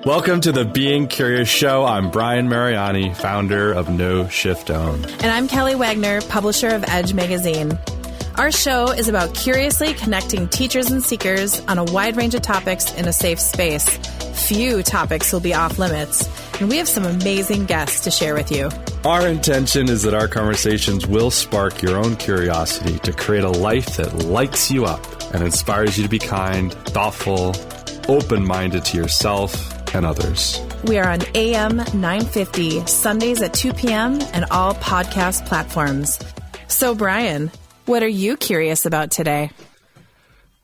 Welcome to the Being Curious Show. I'm Brian Mariani, founder of No Shift Own. And I'm Kelly Wagner, publisher of Edge Magazine. Our show is about curiously connecting teachers and seekers on a wide range of topics in a safe space. Few topics will be off limits, and we have some amazing guests to share with you. Our intention is that our conversations will spark your own curiosity to create a life that lights you up and inspires you to be kind, thoughtful, open-minded to yourself and others. We are on AM 950, Sundays at 2 p.m. and all podcast platforms. So, Brian, what are you curious about today?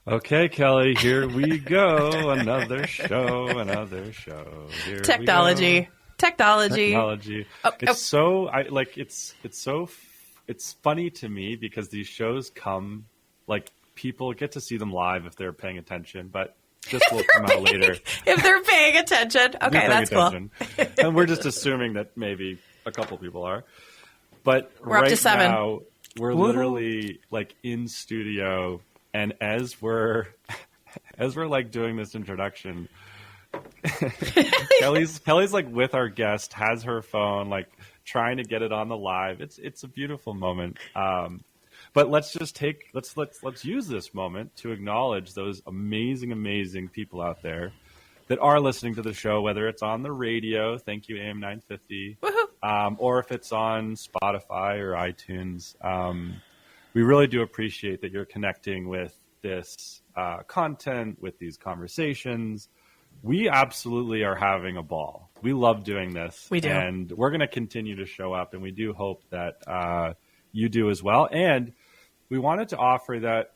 Okay, Kelly, here we go. Another show. Here Technology. It's funny to me because these shows come, like, people get to see them live if they're paying attention, but this will come out later. If they're paying attention. Okay, that's cool. And we're just assuming that maybe a couple people are. But we're up to 7. Now, we're literally like in studio, and as we're like doing this introduction, Kelly's like with our guest, has her phone, like trying to get it on the live. It's a beautiful moment. But let's use this moment to acknowledge those amazing people out there that are listening to the show, whether it's on the radio, thank you, AM 950, or if it's on Spotify or iTunes. We really do appreciate that you're connecting with this content, with these conversations. We absolutely are having a ball. We love doing this. We do. And we're going to continue to show up, and we do hope that you do as well. And we wanted to offer that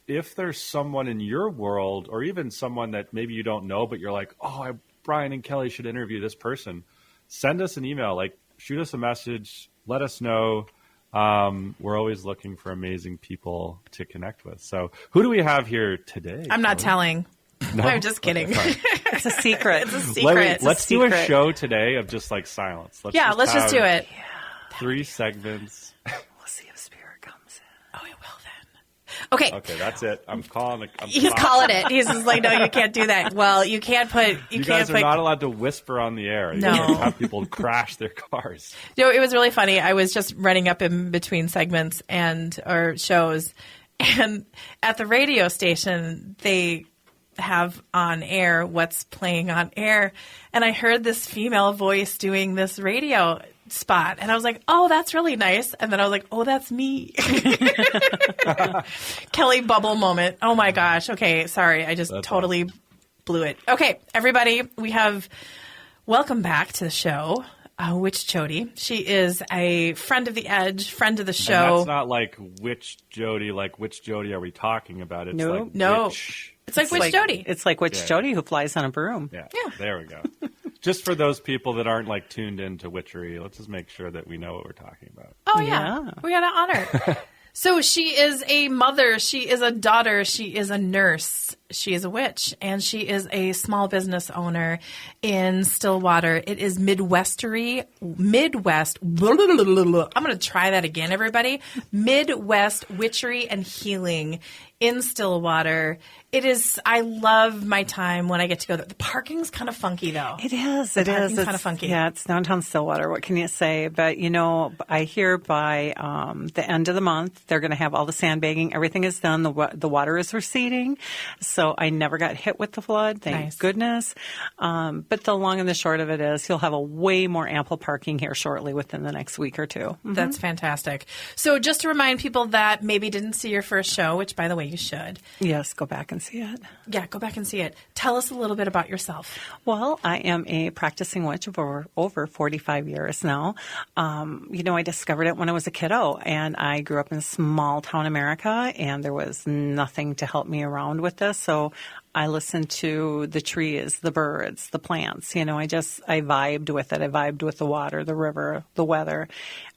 if there's someone in your world, or even someone that maybe you don't know, but you're like, oh, Brian and Kelly should interview this person, send us an email, like shoot us a message, let us know. We're always looking for amazing people to connect with. So who do we have here today? I'm not telling. No? I'm just kidding. Okay, it's a secret. It's a secret. Let's do a show today of just like silence. Let's just do it. 3 segments. We'll see if spirit comes in. Oh, it will then. Okay, that's it. I'm calling it. He's calling it. He's just like, no, you can't do that. Well, you can't put. You guys are not allowed to whisper on the air. You can't have people crash their cars. It was really funny. I was just running up in between segments or shows, and at the radio station, they have on air what's playing on air, and I heard this female voice doing this radio spot, and I was like, oh, that's really nice. And then I was like, oh, that's me. Kelly bubble moment. Oh my gosh. Okay, sorry, I just totally blew it. Okay, everybody, welcome back to the show, Witch Jodi. She is a friend of the Edge, friend of the show. And that's not like Witch Jodi, like which Jodi are we talking about? It's like Witch. It's like Witch Jodi. It's like Witch Jodi who flies on a broom. Yeah, there we go. Just for those people that aren't like tuned into witchery, let's just make sure that we know what we're talking about. Oh yeah. We got to honor. So she is a mother, she is a daughter, she is a nurse, she is a witch, and she is a small business owner in Stillwater. It is Midwest. I'm going to try that again, everybody. Midwest Witchery and Healing in Stillwater. It is, I love my time when I get to go there. The parking's kind of funky, though. It is. It is. It's kind of funky. Yeah, it's downtown Stillwater. What can you say? But, I hear by the end of the month, they're going to have all the sandbagging. Everything is done. The water is receding. So I never got hit with the flood. Thank goodness. But the long and the short of it is you'll have a way more ample parking here shortly within the next week or two. Mm-hmm. That's fantastic. So just to remind people that maybe didn't see your first show, which, by the way, you should. Yes, go back and see it. Yeah, go back and see it. Tell us a little bit about yourself. Well, I am a practicing witch for over 45 years now. I discovered it when I was a kiddo, and I grew up in small town America, and there was nothing to help me around with this. So I listened to the trees, the birds, the plants. I vibed with it. I vibed with the water, the river, the weather.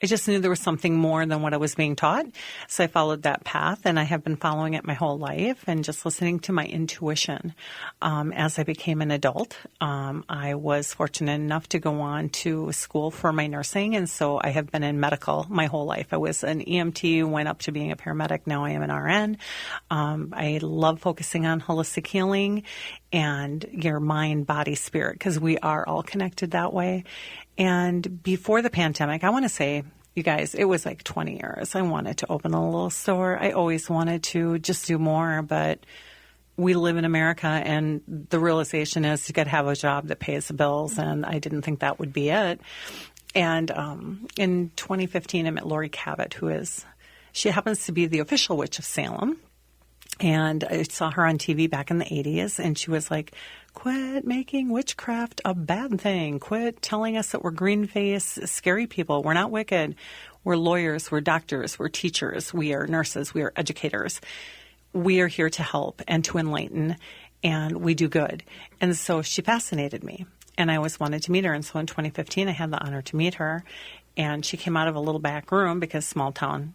I just knew there was something more than what I was being taught. So I followed that path, and I have been following it my whole life and just listening to my intuition. As I became an adult, I was fortunate enough to go on to school for my nursing, and so I have been in medical my whole life. I was an EMT, went up to being a paramedic. Now I am an RN. I love focusing on holistic healing. healing and your mind, body, spirit, because we are all connected that way. And before the pandemic, I want to say, you guys, it was like 20 years. I wanted to open a little store. I always wanted to just do more, but we live in America, and the realization is you got to have a job that pays the bills, and I didn't think that would be it. And in 2015, I met Lori Cabot, she happens to be the official witch of Salem. And I saw her on TV back in the 80s, and she was like, quit making witchcraft a bad thing. Quit telling us that we're green-faced, scary people. We're not wicked. We're lawyers. We're doctors. We're teachers. We are nurses. We are educators. We are here to help and to enlighten, and we do good. And so she fascinated me, and I always wanted to meet her. And so in 2015, I had the honor to meet her, and she came out of a little back room because small town,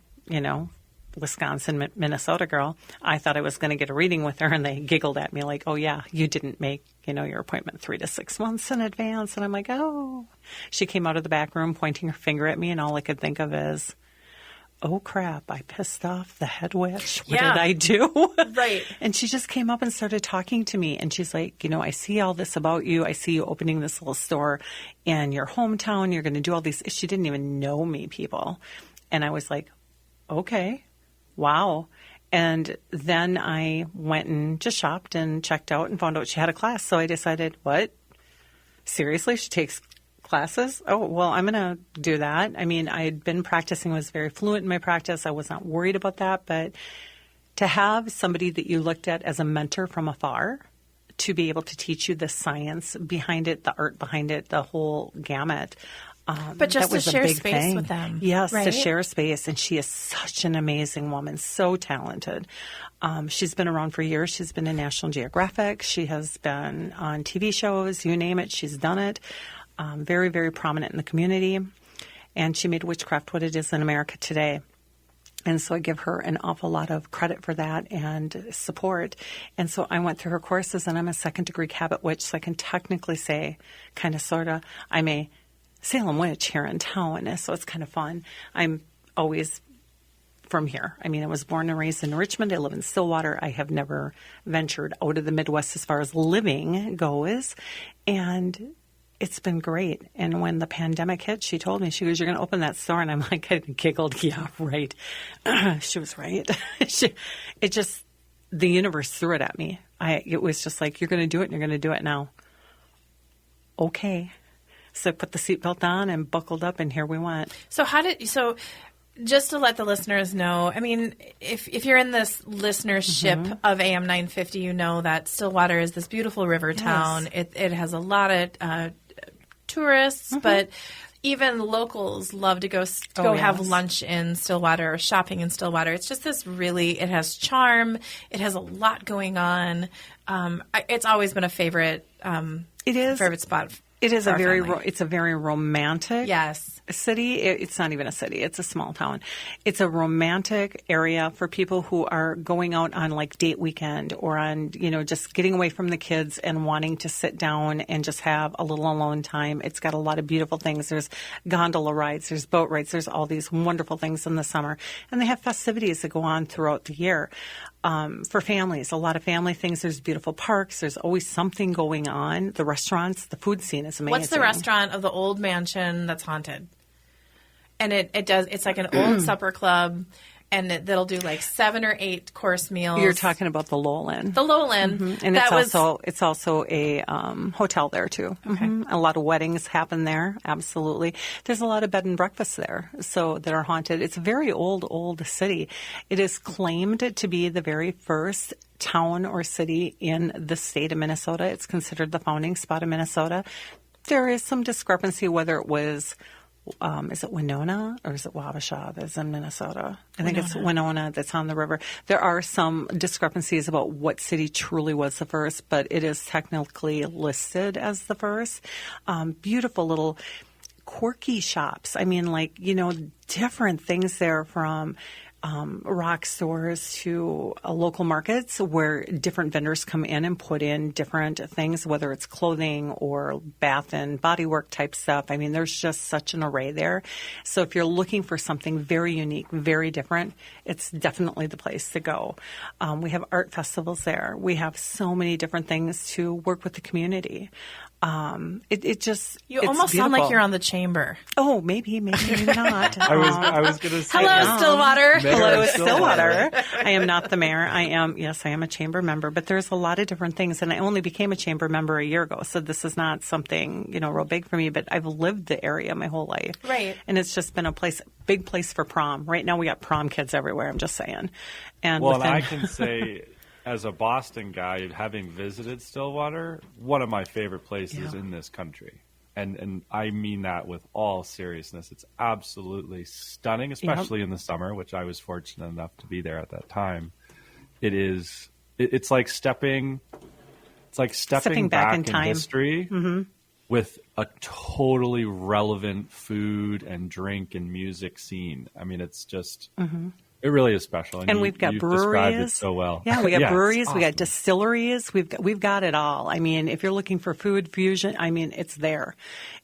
Wisconsin, Minnesota girl. I thought I was going to get a reading with her, and they giggled at me like, oh, yeah, you didn't make, your appointment 3 to 6 months in advance. And I'm like, oh. She came out of the back room pointing her finger at me, and all I could think of is, oh, crap, I pissed off the head witch. What did I do? Right. And she just came up and started talking to me, and she's like, I see all this about you. I see you opening this little store in your hometown. You're going to do all these. She didn't even know me, people. And I was like, okay. Wow. And then I went and just shopped and checked out and found out she had a class. So I decided, what? Seriously? She takes classes? Oh, well, I'm going to do that. I mean, I had been practicing, was very fluent in my practice. I was not worried about that. But to have somebody that you looked at as a mentor from afar, to be able to teach you the science behind it, the art behind it, the whole gamut. But just that was to share a big space thing. with them. Yes, right? to share space. And she is such an amazing woman, so talented. She's been around for years. She's been in National Geographic. She has been on TV shows, you name it, she's done it. Very, very prominent in the community. And she made witchcraft what it is in America today. And so I give her an awful lot of credit for that and support. And so I went through her courses, and I'm a second-degree Cabot witch, so I can technically say, kind of, sort of, I'm a Salem witch here in town, so it's kind of fun. I'm always from here. I mean, I was born and raised in Richmond. I live in Stillwater. I have never ventured out of the Midwest as far as living goes, and it's been great. And when the pandemic hit, she told me, she goes, you're going to open that store? And I'm like, I giggled. Yeah, right. She was right. The universe threw it at me. It was just like, you're going to do it, and you're going to do it now. Okay. So I put the seatbelt on and buckled up, and here we went. So just to let the listeners know, I mean, if you're in this listenership of AM 950, you know that Stillwater is this beautiful river town. It has a lot of tourists, but even locals love to go have lunch in Stillwater or shopping in Stillwater. It's just it has charm. It has a lot going on. It's always been a favorite. It is favorite spot. It is it's a very romantic city. It's not even a city. It's a small town. It's a romantic area for people who are going out on like date weekend or on, just getting away from the kids and wanting to sit down and just have a little alone time. It's got a lot of beautiful things. There's gondola rides, there's boat rides, there's all these wonderful things in the summer. And they have festivities that go on throughout the year. For families, a lot of family things. There's beautiful parks. There's always something going on. The restaurants, the food scene is amazing. What's the restaurant of the old mansion that's haunted? And it's like an old supper club, and that'll do like 7 or 8 course meals. You're talking about the Lowland. The Lowland. And it's also a hotel there too. Okay. A lot of weddings happen there. Absolutely. There's a lot of bed and breakfasts there, that are haunted. It's a very old city. It is claimed to be the very first town or city in the state of Minnesota. It's considered the founding spot of Minnesota. There is some discrepancy whether it was is it Winona or is it Wabasha that's in Minnesota? I think it's Winona that's on the river. There are some discrepancies about what city truly was the first, but it is technically listed as the first. Beautiful little quirky shops. I mean, different things there from rock stores to local markets where different vendors come in and put in different things, whether it's clothing or bath and body work type stuff. I mean, there's just such an array there. So if you're looking for something very unique, very different, it's definitely the place to go. We have art festivals there. We have so many different things to work with the community. It just You it's almost beautiful. sound like you're on the chamber. Oh, maybe not. I was going to say. Hello, Stillwater. Mayor Hello, of Stillwater. I am not the mayor. I am a chamber member, but there's a lot of different things, and I only became a chamber member a year ago, so this is not something, real big for me, but I've lived the area my whole life. Right. And it's just been big place for prom. Right now we got prom kids everywhere, I'm just saying. And Well, and I can say, as a Boston guy, having visited Stillwater, one of my favorite places in this country. And I mean that with all seriousness. It's absolutely stunning, especially in the summer, which I was fortunate enough to be there at that time. It's like stepping back in time. History with a totally relevant food and drink and music scene. I mean, it's just it really is special. And we've got you've breweries. described it so well. Yeah, we got breweries, awesome. We got distilleries, we've got it all. I mean, if you're looking for food fusion, I mean, it's there.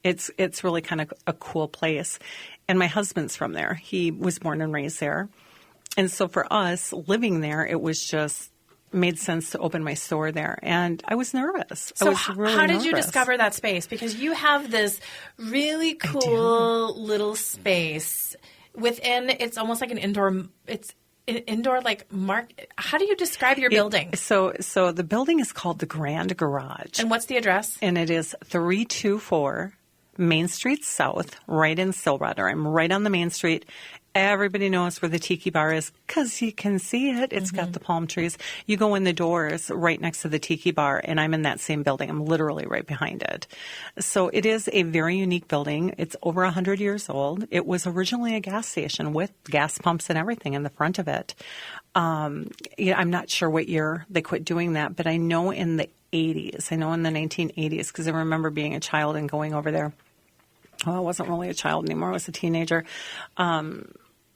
It's really kind of a cool place. And my husband's from there. He was born and raised there. And so for us living there, it was just made sense to open my store there. And I was nervous. So I was really how did you nervous. discover that space? Because you have this really cool little space within. It's almost like an indoor. It's an indoor How do you describe your building? So the building is called the Grand Garage. And what's the address? And it is 324 Main Street South, right in Stillwater. I'm right on the main street. Everybody knows where the Tiki Bar is because you can see it. It's got the palm trees. You go in the doors right next to the Tiki Bar, and I'm in that same building. I'm literally right behind it. So it is a very unique building. It's over 100 years old. It was originally a gas station with gas pumps and everything in the front of it. I'm not sure what year they quit doing that, but I know in the 80s. I know in the 1980s because I remember being a child and going over there. Well, I wasn't really a child anymore. I was a teenager.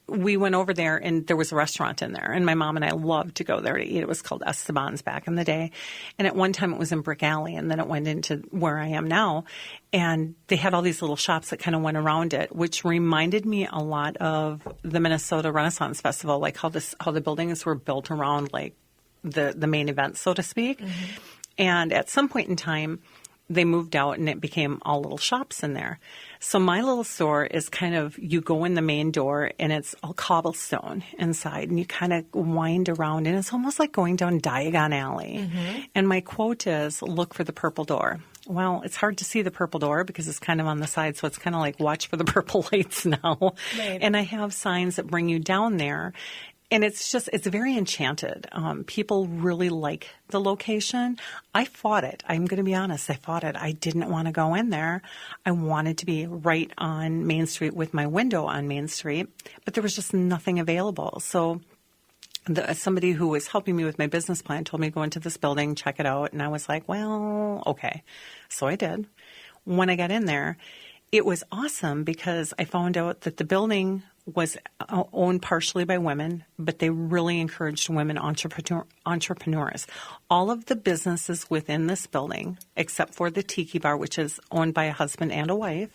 We went over there, and there was a restaurant in there, and my mom and I loved to go there to eat. It was called Esteban's back in the day, and at one time it was in Brick Alley, and then it went into where I am now, and they had all these little shops that kind of went around it, which reminded me a lot of the Minnesota Renaissance Festival, like how the buildings were built around like the main event, so to speak. And at some point in time, they moved out and it became all little shops in there. So my little store is kind of, you go in the main door and it's all cobblestone inside and you kind of wind around and it's almost like going down Diagon Alley. And my quote is, look for the purple door. Well, it's hard to see the purple door because it's kind of on the side. So it's kind of like watch for the purple lights now. Right. And I have signs that bring you down there. And it's very enchanted. People really like the location. I fought it. I'm going to be honest. I fought it. I didn't want to go in there. I wanted to be right on Main Street with my window on Main Street, but there was just nothing available. So somebody who was helping me with my business plan told me to go into this building, check it out. And I was like, well, okay. So I did. When I got in there, it was awesome because I found out that the building was owned partially by women, but they really encouraged women entrepreneurs. All of the businesses within this building, except for the Tiki Bar, which is owned by a husband and a wife,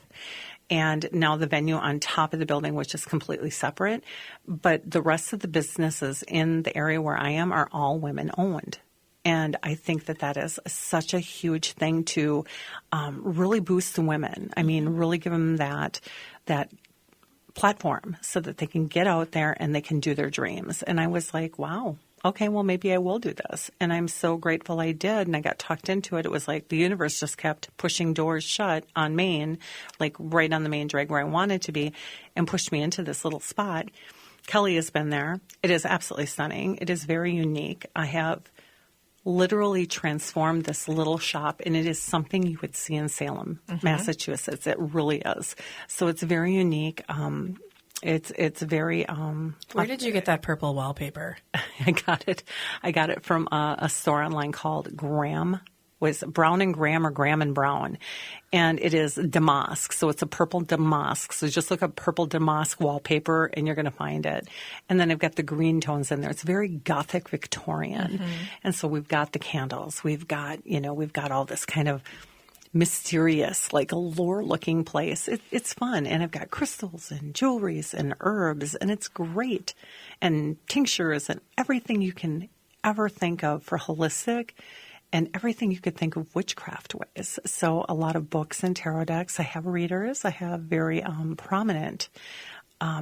and now the venue on top of the building, which is completely separate. But the rest of the businesses in the area where I am are all women owned. And I think that is such a huge thing to really boost the women. I mean, really give them that platform so that they can get out there and they can do their dreams. And I was like, wow, okay, well, maybe I will do this. And I'm so grateful I did. And I got talked into it. It was like the universe just kept pushing doors shut on Main, like right on the main drag where I wanted to be, and pushed me into this little spot. Kelly has been there. It is absolutely stunning. It is very unique. I have literally transformed this little shop, and it is something you would see in Salem, Massachusetts. It really is. So it's very unique. It's very. Where did you get that purple wallpaper? I got it from a store online called Graham was Brown and Graham or Graham and Brown. And it is damask. So it's a purple damask. So just look up purple damask wallpaper and you're going to find it. And then I've got the green tones in there. It's very Gothic Victorian. And so we've got the candles. We've got all this kind of mysterious, like allure-looking place. It's fun. And I've got crystals and jewelries and herbs, and it's great. And tinctures and everything you can ever think of for holistic, and everything you could think of witchcraft ways. So a lot of books and tarot decks. I have readers. I have very prominent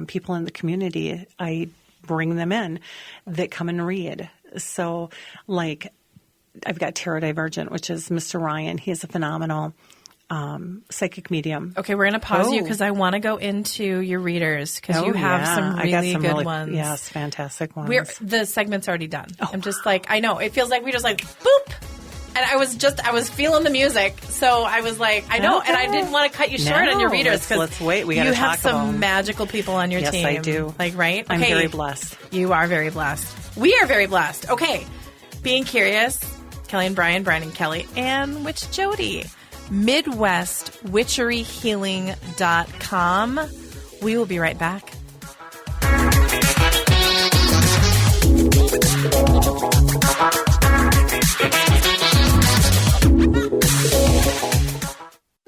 people in the community. I bring them in that come and read. So like I've got Tarot Divergent, which is Mr. Ryan. He is a phenomenal psychic medium. Okay, we're going to pause you because I want to go into your readers because you have some really good ones. Yes, fantastic ones. The segment's already done. I'm just like, I know. It feels like we just like, boop. And I was feeling the music. So I was like, I know. And I didn't want to cut you short on your readers because let's wait. We got to you talk have some about magical people on your team. Yes, I do. Like, right? I'm very blessed. You are very blessed. We are very blessed. Okay. Being curious, Kelly and Brian and Kelly, and Witch Jodi. MidwestWitcheryHealing.com. We will be right back.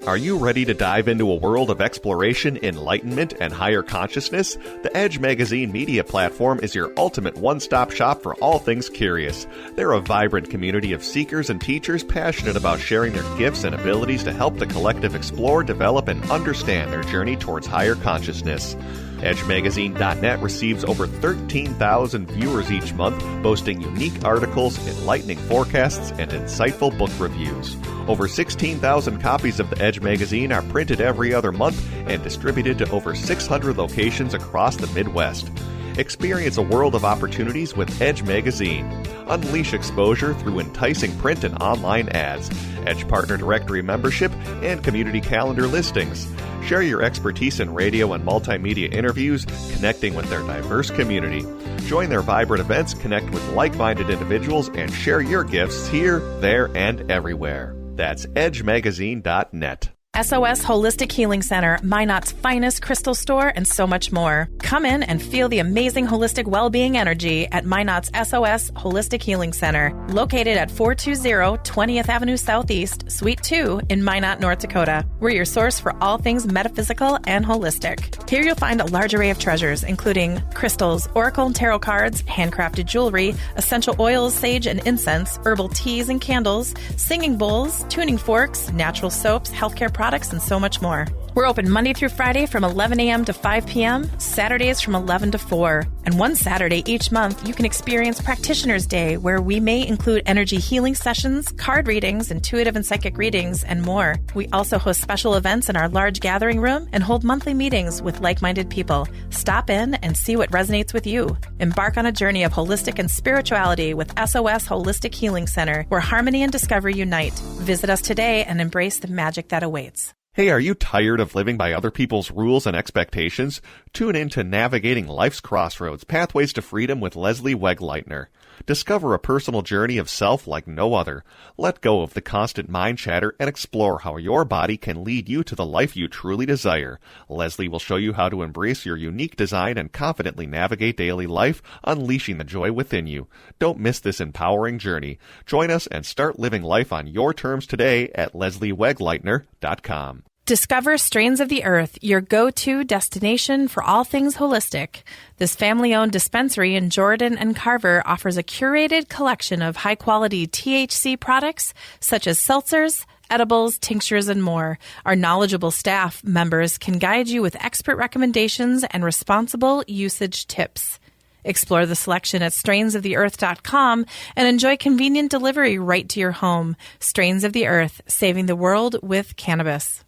Are you ready to dive into a world of exploration, enlightenment, and higher consciousness? The Edge Magazine media platform is your ultimate one-stop shop for all things curious. They're a vibrant community of seekers and teachers passionate about sharing their gifts and abilities to help the collective explore, develop, and understand their journey towards higher consciousness. EdgeMagazine.net receives over 13,000 viewers each month, boasting unique articles, enlightening forecasts, and insightful book reviews. Over 16,000 copies of the Edge Magazine are printed every other month and distributed to over 600 locations across the Midwest. Experience a world of opportunities with Edge Magazine. Unleash exposure through enticing print and online ads, Edge Partner Directory membership, and community calendar listings. Share your expertise in radio and multimedia interviews, connecting with their diverse community. Join their vibrant events, connect with like-minded individuals, and share your gifts here, there, and everywhere. That's edgemagazine.net. SOS Holistic Healing Center, Minot's finest crystal store, and so much more. Come in and feel the amazing holistic well-being energy at Minot's SOS Holistic Healing Center, located at 420 20th Avenue Southeast, Suite 2 in Minot, North Dakota. We're your source for all things metaphysical and holistic. Here you'll find a large array of treasures, including crystals, oracle and tarot cards, handcrafted jewelry, essential oils, sage and incense, herbal teas and candles, singing bowls, tuning forks, natural soaps, healthcare products, and so much more. We're open Monday through Friday from 11 a.m. to 5 p.m., Saturdays from 11 to 4. And one Saturday each month, you can experience Practitioner's Day, where we may include energy healing sessions, card readings, intuitive and psychic readings, and more. We also host special events in our large gathering room and hold monthly meetings with like-minded people. Stop in and see what resonates with you. Embark on a journey of holistic and spirituality with SOS Holistic Healing Center, where harmony and discovery unite. Visit us today and embrace the magic that awaits. Hey, are you tired of living by other people's rules and expectations? Tune in to Navigating Life's Crossroads, Pathways to Freedom with Leslie Wegleitner. Discover a personal journey of self like no other. Let go of the constant mind chatter and explore how your body can lead you to the life you truly desire. Leslie will show you how to embrace your unique design and confidently navigate daily life, unleashing the joy within you. Don't miss this empowering journey. Join us and start living life on your terms today at lesliewegleitner.com. Discover Strains of the Earth, your go-to destination for all things holistic. This family-owned dispensary in Jordan and Carver offers a curated collection of high-quality THC products such as seltzers, edibles, tinctures, and more. Our knowledgeable staff members can guide you with expert recommendations and responsible usage tips. Explore the selection at strainsoftheearth.com and enjoy convenient delivery right to your home. Strains of the Earth, saving the world with cannabis.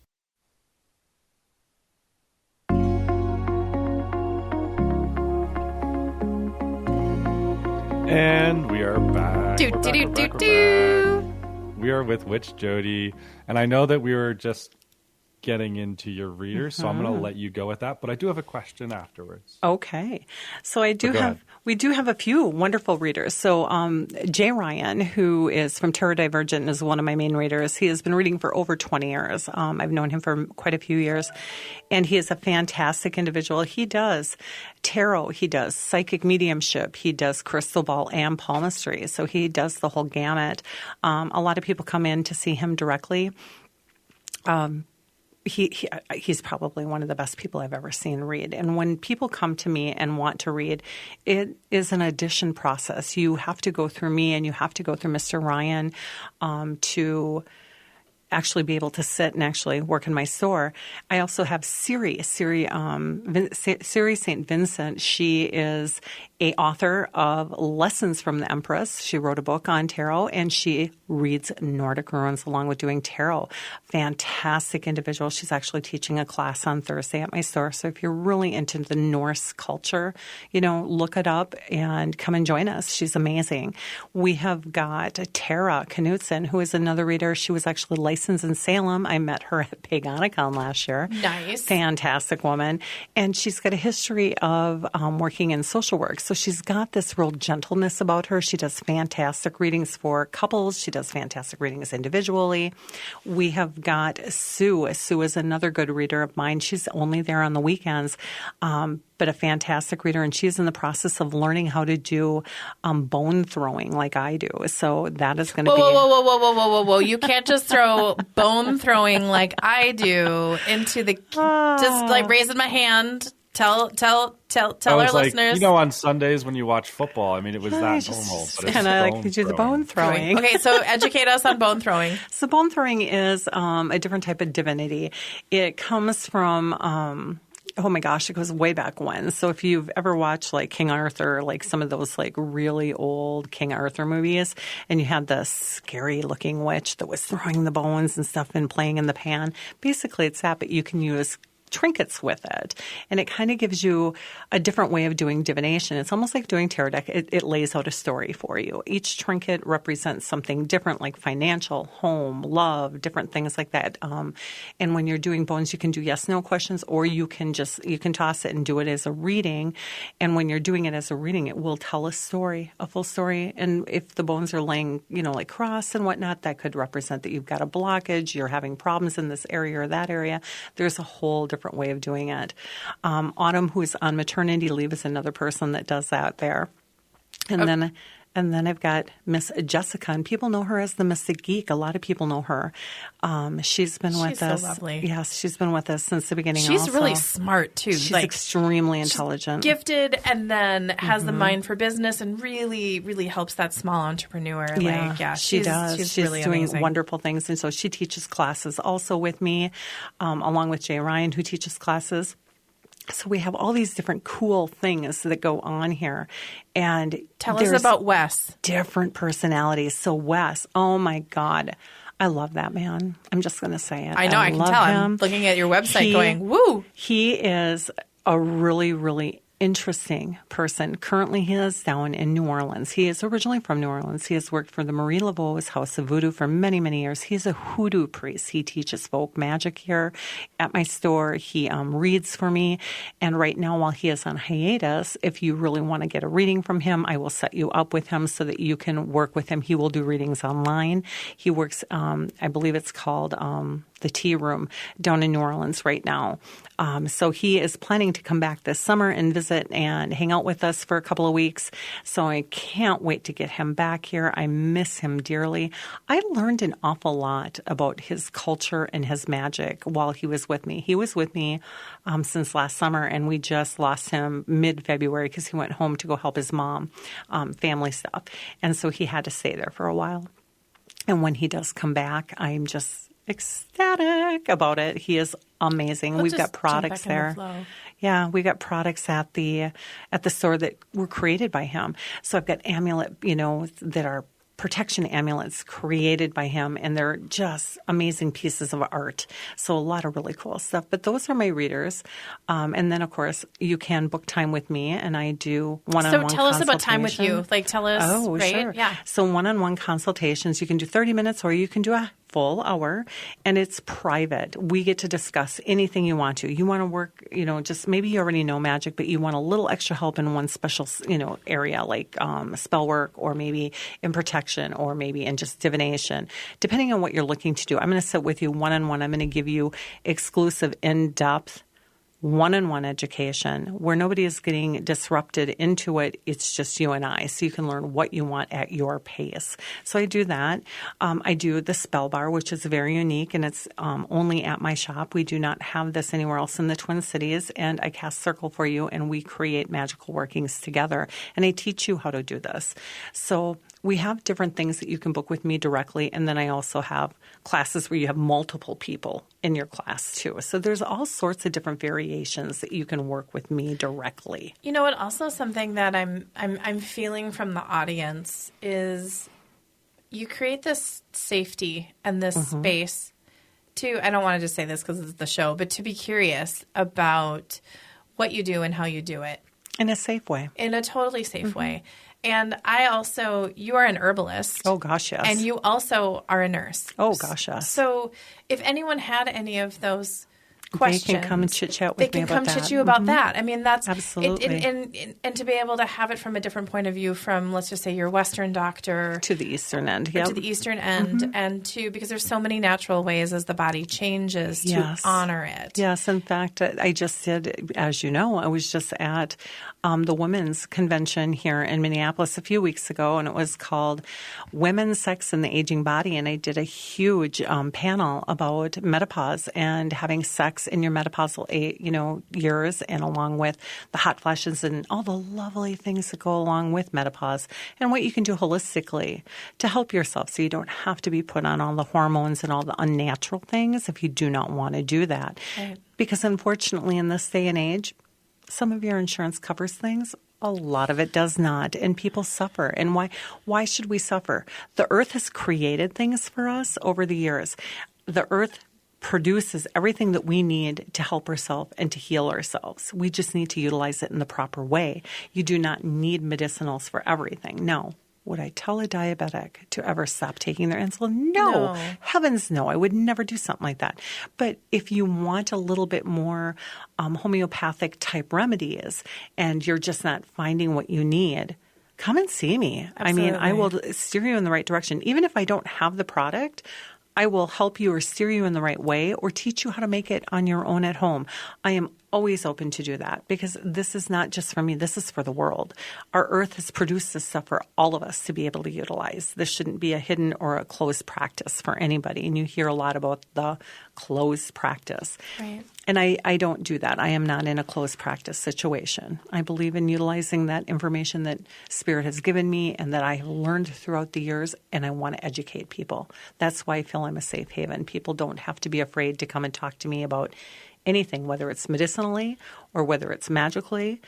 And we are back. Do, do, do, do, do. We are with Witch Jodi, and I know that we were just getting into your readers, so I'm going to let you go with that. But I do have a question afterwards. Okay. So we do have a few wonderful readers. So Jay Ryan, who is from Tarot Divergent, is one of my main readers. He has been reading for over 20 years. I've known him for quite a few years, and he is a fantastic individual. He does tarot, he does psychic mediumship, he does crystal ball and palmistry. So he does the whole gamut. A lot of people come in to see him directly. He's probably one of the best people I've ever seen read. And when people come to me and want to read, it is an audition process. You have to go through me and you have to go through Mr. Ryan to actually be able to sit and actually work in my store. I also have Siri St. Vincent. She is a author of Lessons from the Empress. She wrote a book on tarot, and she reads Nordic runes along with doing tarot. Fantastic individual. She's actually teaching a class on Thursday at my store. So if you're really into the Norse culture, look it up and come and join us. She's amazing. We have got Tara Knutson, who is another reader. She was actually licensed in Salem. I met her at Paganicon last year. Nice. Fantastic woman. And she's got a history of working in social work. So she's got this real gentleness about her. She does fantastic readings for couples. She does fantastic readings individually. We have got Sue. Sue is another good reader of mine. She's only there on the weekends, but a fantastic reader. And she's in the process of learning how to do bone throwing like I do. So that is going to be... Whoa. You can't just throw bone throwing like I do into the... Just like raising my hand... Tell our listeners. On Sundays when you watch football, it was that normal. But it's and I like to do the bone throwing. Okay, so educate us on bone throwing. So bone throwing is a different type of divinity. It comes from... oh my gosh, it goes way back when. So if you've ever watched like King Arthur, like some of those like really old King Arthur movies, and you had the scary looking witch that was throwing the bones and stuff and playing in the pan, basically it's that, but you can use trinkets with it. And it kind of gives you a different way of doing divination. It's almost like doing tarot deck. It lays out a story for you. Each trinket represents something different, like financial, home, love, different things like that. And when you're doing bones, you can do yes/no questions, or you can toss it and do it as a reading. And when you're doing it as a reading, it will tell a story, a full story. And if the bones are laying, like cross and whatnot, that could represent that you've got a blockage, you're having problems in this area or that area. There's a whole different way of doing it. Autumn, who is on maternity leave, is another person that does that there. And then I've got Miss Jessica, and people know her as the Mystic Geek. A lot of people know her. She's been with us. She's so lovely. Yes, she's been with us since the beginning. She's really smart too. She's extremely intelligent, gifted, and then has the mind for business, and really, really helps that small entrepreneur. She does. She's really doing amazing. Wonderful things, and so she teaches classes also with me, along with Jay Ryan, who teaches classes. So we have all these different cool things that go on here. And tell us about Wes. Different personalities. So Wes, oh my God, I love that man. I'm just going to say it. I know, I can tell. I'm looking at your website going, woo. He is a really, really interesting person. Currently, he is down in New Orleans. He is originally from New Orleans. He has worked for the Marie Laveau's House of Voodoo for many, many years. He's a hoodoo priest. He teaches folk magic here at my store. He reads for me. And right now, while he is on hiatus, if you really want to get a reading from him, I will set you up with him so that you can work with him. He will do readings online. He works, I believe it's called the Tea Room down in New Orleans right now. So he is planning to come back this summer and visit and hang out with us for a couple of weeks. So I can't wait to get him back here. I miss him dearly. I learned an awful lot about his culture and his magic while he was with me. He was with me since last summer, and we just lost him mid-February because he went home to go help his mom, family stuff. And so he had to stay there for a while. And when he does come back, I'm just ecstatic about it. He is amazing. We've got products there. Yeah, we got products at the store that were created by him. So I've got amulet, that are protection amulets created by him, and they're just amazing pieces of art. So a lot of really cool stuff. But those are my readers. And then, of course, you can book time with me, and I do one-on-one So tell us about time with you. Tell us, right? Sure. Yeah. So one-on-one consultations, you can do 30 minutes or you can do a full hour, and it's private. We get to discuss anything you want to. You want to work, just maybe you already know magic, but you want a little extra help in one special, area like spell work, or maybe in protection, or maybe in just divination. Depending on what you're looking to do, I'm going to sit with you one-on-one. I'm going to give you exclusive, in-depth, one-on-one education where nobody is getting disrupted into it. It's just you and I, so you can learn what you want at your pace. So I do that. I do the spell bar, which is very unique, and it's only at my shop. We do not have this anywhere else in the Twin Cities, and I cast circle for you, and we create magical workings together, and I teach you how to do this. So we have different things that you can book with me directly, and then I also have classes where you have multiple people in your class too. So there's all sorts of different variations that you can work with me directly. You know what? Also, something that I'm feeling from the audience is you create this safety and this space to. I don't want to just say this because it's the show, but to be curious about what you do and how you do it in a safe way, in a totally safe way. And you are an herbalist. Oh, gosh, yes. And you also are a nurse. Oh, gosh, yes. So if anyone had any of those questions, they can come and chit-chat with me about that. They can come chit you about that. I mean, that's absolutely. And to be able to have it from a different point of view, from, let's just say, your Western doctor to the Eastern end. To the Eastern end, and because there's so many natural ways as the body changes to honor it. Yes. In fact, I just did, as you know, I was just at the Women's Convention here in Minneapolis a few weeks ago, and it was called Women's Sex and the Aging Body, and I did a huge panel about menopause and having sex in your menopausal years, and along with the hot flashes and all the lovely things that go along with menopause, and what you can do holistically to help yourself so you don't have to be put on all the hormones and all the unnatural things if you do not want to do that. Right. Because unfortunately in this day and age, some of your insurance covers things. A lot of it does not, and people suffer. And why should we suffer? The earth has created things for us over the years. The earth produces everything that we need to help ourselves and to heal ourselves. We just need to utilize it in the proper way. You do not need medicinals for everything. No. Would I tell a diabetic to ever stop taking their insulin? No. Heavens no. I would never do something like that. But if you want a little bit more homeopathic type remedies and you're just not finding what you need, come and see me. Absolutely. I mean, I will steer you in the right direction. Even if I don't have the product, I will help you or steer you in the right way or teach you how to make it on your own at home. I am always open to do that because this is not just for me. This is for the world. Our earth has produced this stuff for all of us to be able to utilize. This shouldn't be a hidden or a closed practice for anybody. And you hear a lot about the closed practice. Right. And I don't do that. I am not in a closed practice situation. I believe in utilizing that information that Spirit has given me and that I have learned throughout the years, and I want to educate people. That's why I feel I'm a safe haven. People don't have to be afraid to come and talk to me about anything, whether it's medicinally or whether it's magically,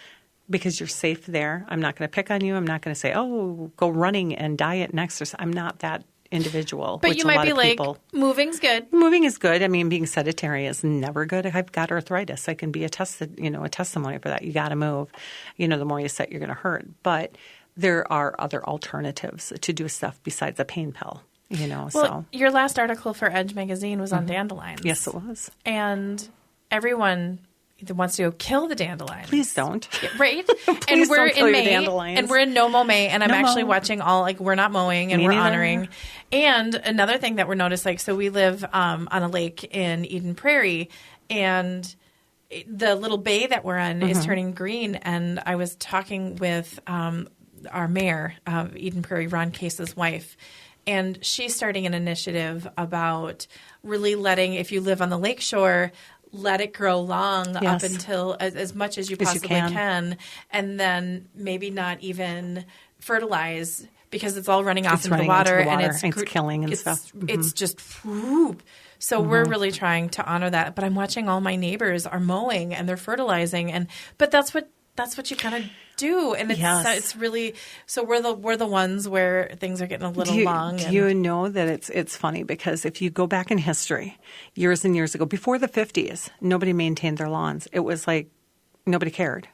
because you're safe there. I'm not going to pick on you. I'm not going to say, oh, go running and diet and exercise. I'm not that individual. But you might be like, moving's good. Moving is good. I mean, being sedentary is never good. I've got arthritis. I can be a testimony for that. You got to move. The more you sit, you're going to hurt. But there are other alternatives to do stuff besides a pain pill. Well, your last article for Edge magazine was on dandelions. Yes, it was. And everyone wants to go kill the dandelions. Please don't. Right? Please and we're don't kill in your May, dandelions. and we're in No Mow May, and I'm No actually mow. watching we're not mowing, and Me we're neither. honoring. And another thing that we're noticing, so we live on a lake in Eden Prairie, and the little bay that we're in is turning green. And I was talking with our mayor of Eden Prairie, Ron Case's wife, and she's starting an initiative about really letting, if you live on the lakeshore, let it grow long up until as much as you possibly can, and then maybe not even fertilize because it's all running off into the water, and it's killing and stuff. It's just whoop. So we're really trying to honor that. But I'm watching all my neighbors are mowing and they're fertilizing, but that's what you kind of do, and it's really so we're the ones where things are getting a little long. Do you know that it's funny because if you go back in history, years and years ago, before the 50s, nobody maintained their lawns. It was like nobody cared.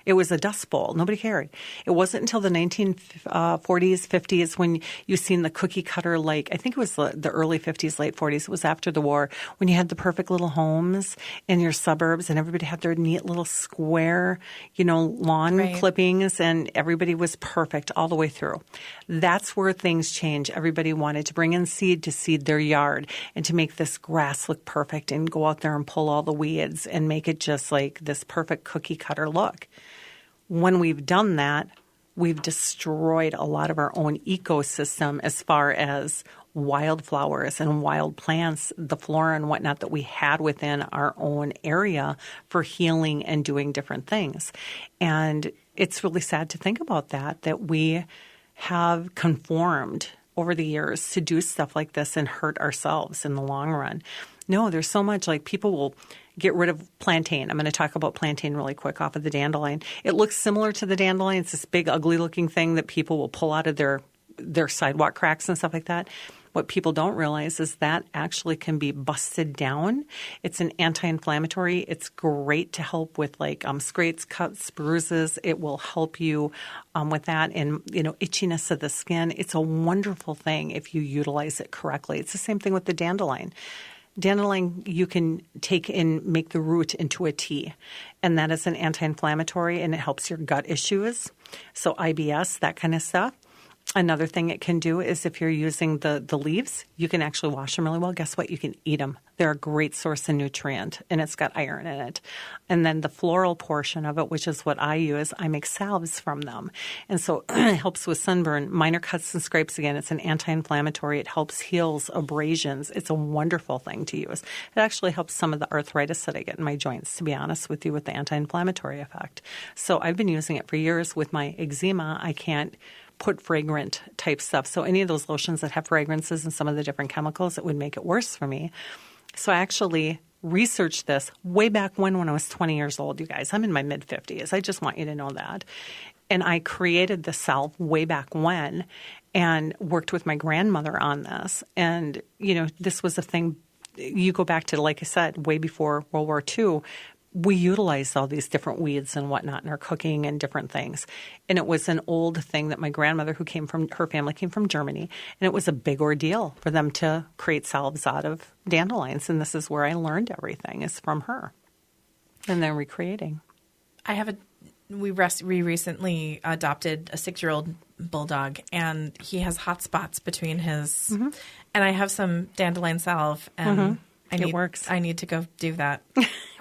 It was a dust bowl. Nobody cared. It wasn't until the 1940s, 50s when you seen the cookie cutter, like I think it was the early 50s, late 40s. It was after the war when you had the perfect little homes in your suburbs and everybody had their neat little square, lawn clippings and everybody was perfect all the way through. That's where things change. Everybody wanted to bring in seed to seed their yard and to make this grass look perfect and go out there and pull all the weeds and make it just like this perfect cookie cutter look. When we've done that, we've destroyed a lot of our own ecosystem as far as wildflowers and wild plants, the flora and whatnot that we had within our own area for healing and doing different things. And it's really sad to think about that we have conformed over the years to do stuff like this and hurt ourselves in the long run. No, there's so much, like people will get rid of plantain. I'm going to talk about plantain really quick off of the dandelion. It looks similar to the dandelion. It's this big, ugly-looking thing that people will pull out of their sidewalk cracks and stuff like that. What people don't realize is that actually can be busted down. It's an anti-inflammatory. It's great to help with like scrapes, cuts, bruises. It will help you with that and, itchiness of the skin. It's a wonderful thing if you utilize it correctly. It's the same thing with the dandelion. Dandelion, you can take and make the root into a tea, and that is an anti-inflammatory, and it helps your gut issues. So IBS, that kind of stuff. Another thing it can do is if you're using the leaves, you can actually wash them really well. Guess what? You can eat them. They're a great source of nutrient, and it's got iron in it. And then the floral portion of it, which is what I use, I make salves from them. And so it helps with sunburn, minor cuts and scrapes. Again, it's an anti-inflammatory. It helps heals abrasions. It's a wonderful thing to use. It actually helps some of the arthritis that I get in my joints, to be honest with you, with the anti-inflammatory effect. So I've been using it for years with my eczema. I can't put fragrant type stuff. So any of those lotions that have fragrances and some of the different chemicals, it would make it worse for me. So I actually researched this way back when I was 20 years old, you guys. I'm in my mid-50s. I just want you to know that. And I created the salve way back when and worked with my grandmother on this. And, this was a thing, you go back to, like I said, way before World War II, we utilized all these different weeds and whatnot in our cooking and different things. And it was an old thing that my grandmother, her family came from Germany, and it was a big ordeal for them to create salves out of dandelions. And this is where I learned everything, is from her. And then recreating. We recently adopted a 6-year-old bulldog, and he has hot spots between his, and I have some dandelion salve, and it works. I need to go do that.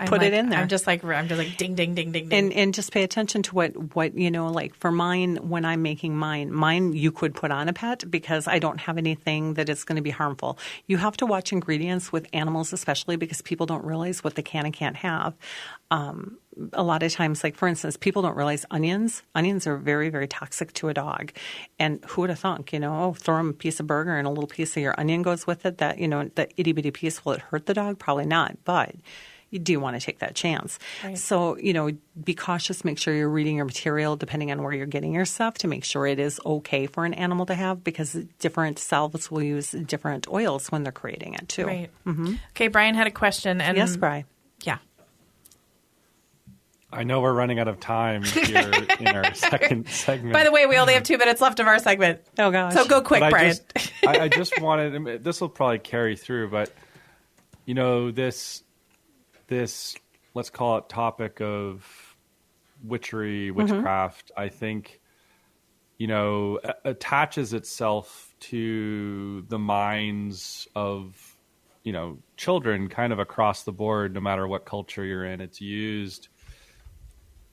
Put it in there. I'm just like ding, ding, ding, ding, ding. And just pay attention to what like for mine, when I'm making mine you could put on a pet because I don't have anything that is going to be harmful. You have to watch ingredients with animals, especially because people don't realize what they can and can't have. A lot of times, like for instance, people don't realize onions are very, very toxic to a dog. And who would have thunk, throw them a piece of burger and a little piece of your onion goes with it, that, that itty bitty piece, will it hurt the dog? Probably not. But you do want to take that chance. Right. So, be cautious, make sure you're reading your material depending on where you're getting your stuff to make sure it is okay for an animal to have, because different salves will use different oils when they're creating it too. Right. Mm-hmm. Okay, Brian had a question. Yes, Brian. Yeah. I know we're running out of time here in our second segment. By the way, we only have 2 minutes left of our segment. Oh, gosh. So go quick, Brian. I just wanted, this will probably carry through, but, this, let's call it topic of witchery, witchcraft, I think, attaches itself to the minds of, children kind of across the board, no matter what culture you're in. It's used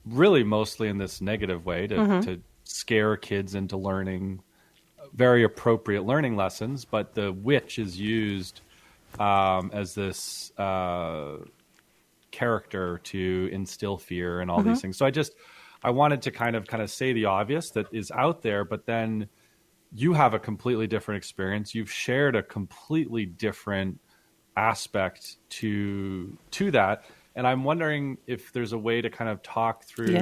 really mostly in this negative way to scare kids into learning very appropriate learning lessons. But the witch is used as this character to instill fear and all these things. So I wanted to kind of say the obvious that is out there, but then you have a completely different experience. You've shared a completely different aspect to that. And I'm wondering if there's a way to kind of talk through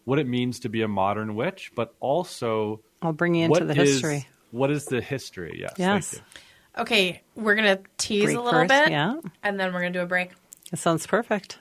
what it means to be a modern witch, but also I'll bring you into the history. What is the history? Yes. Yes. Thank you. Okay, we're going to tease Break a little first, bit, yeah. And then we're going to do a break. That sounds perfect.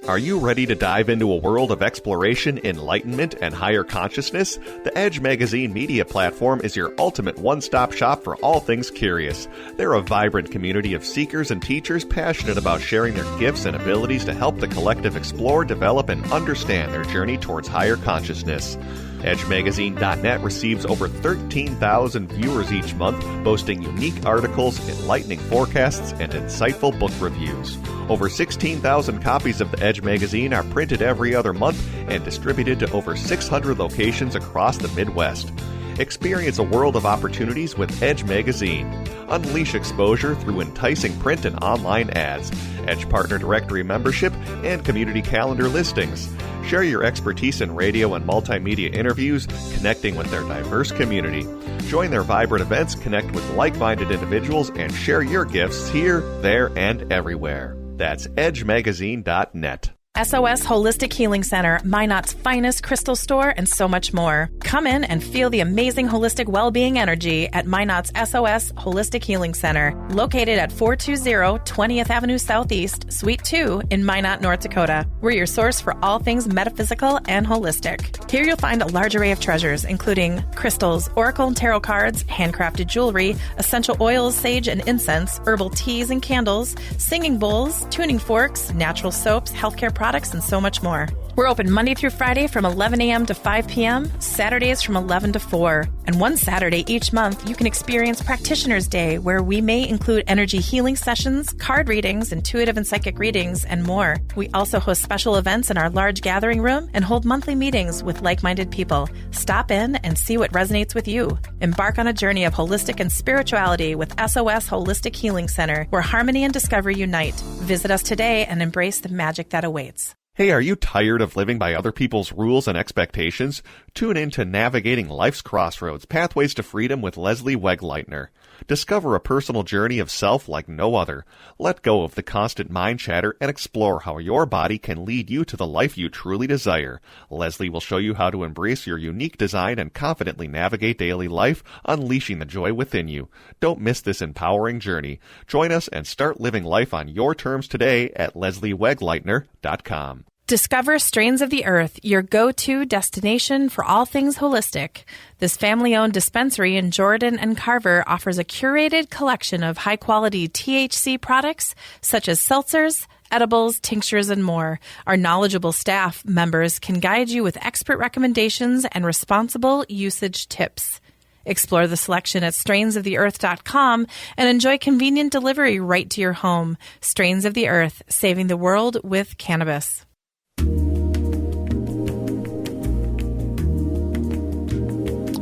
Are you ready to dive into a world of exploration, enlightenment, and higher consciousness? The Edge Magazine media platform is your ultimate one-stop shop for all things curious. They're a vibrant community of seekers and teachers passionate about sharing their gifts and abilities to help the collective explore, develop, and understand their journey towards higher consciousness. EdgeMagazine.net receives over 13,000 viewers each month, boasting unique articles, enlightening forecasts, and insightful book reviews. Over 16,000 copies of the Edge Magazine are printed every other month and distributed to over 600 locations across the Midwest. Experience a world of opportunities with Edge Magazine. Unleash exposure through enticing print and online ads, Edge Partner Directory membership, and community calendar listings. Share your expertise in radio and multimedia interviews, connecting with their diverse community. Join their vibrant events, connect with like-minded individuals, and share your gifts here, there, and everywhere. That's edgemagazine.net. SOS Holistic Healing Center, Minot's finest crystal store, and so much more. Come in and feel the amazing holistic well-being energy at Minot's SOS Holistic Healing Center, located at 420 20th Avenue Southeast, Suite 2 in Minot, North Dakota. We're your source for all things metaphysical and holistic. Here you'll find a large array of treasures, including crystals, oracle and tarot cards, handcrafted jewelry, essential oils, sage and incense, herbal teas and candles, singing bowls, tuning forks, natural soaps, healthcare products, and so much more. We're open Monday through Friday from 11 a.m. to 5 p.m., Saturdays from 11 to 4. And one Saturday each month, you can experience Practitioners Day, where we may include energy healing sessions, card readings, intuitive and psychic readings, and more. We also host special events in our large gathering room and hold monthly meetings with like-minded people. Stop in and see what resonates with you. Embark on a journey of holistic and spirituality with SOS Holistic Healing Center, where harmony and discovery unite. Visit us today and embrace the magic that awaits. Hey, are you tired of living by other people's rules and expectations? Tune in to Navigating Life's Crossroads, Pathways to Freedom with Leslie Wegleitner. Discover a personal journey of self like no other. Let go of the constant mind chatter and explore how your body can lead you to the life you truly desire. Leslie will show you how to embrace your unique design and confidently navigate daily life, unleashing the joy within you. Don't miss this empowering journey. Join us and start living life on your terms today at lesliewegleitner.com. Discover Strains of the Earth, your go-to destination for all things holistic. This family-owned dispensary in Jordan and Carver offers a curated collection of high-quality THC products such as seltzers, edibles, tinctures, and more. Our knowledgeable staff members can guide you with expert recommendations and responsible usage tips. Explore the selection at strainsoftheearth.com and enjoy convenient delivery right to your home. Strains of the Earth, saving the world with cannabis.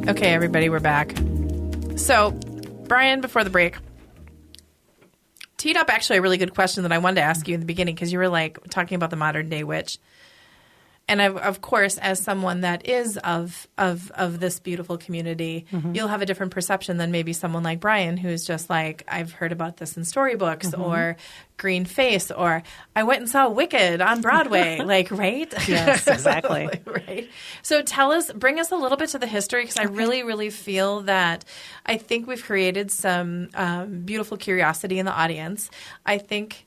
Okay, everybody, we're back. So, Brian, before the break, teed up actually a really good question that I wanted to ask you in the beginning, because you were like talking about the modern day witch. And of course, as someone that is of this beautiful community, you'll have a different perception than maybe someone like Brian, who's just like, I've heard about this in storybooks, or Green Face, or I went and saw Wicked on Broadway, like, right? Yes, exactly. Right. So bring us a little bit to the history, because I really, really feel that I think we've created some beautiful curiosity in the audience. I think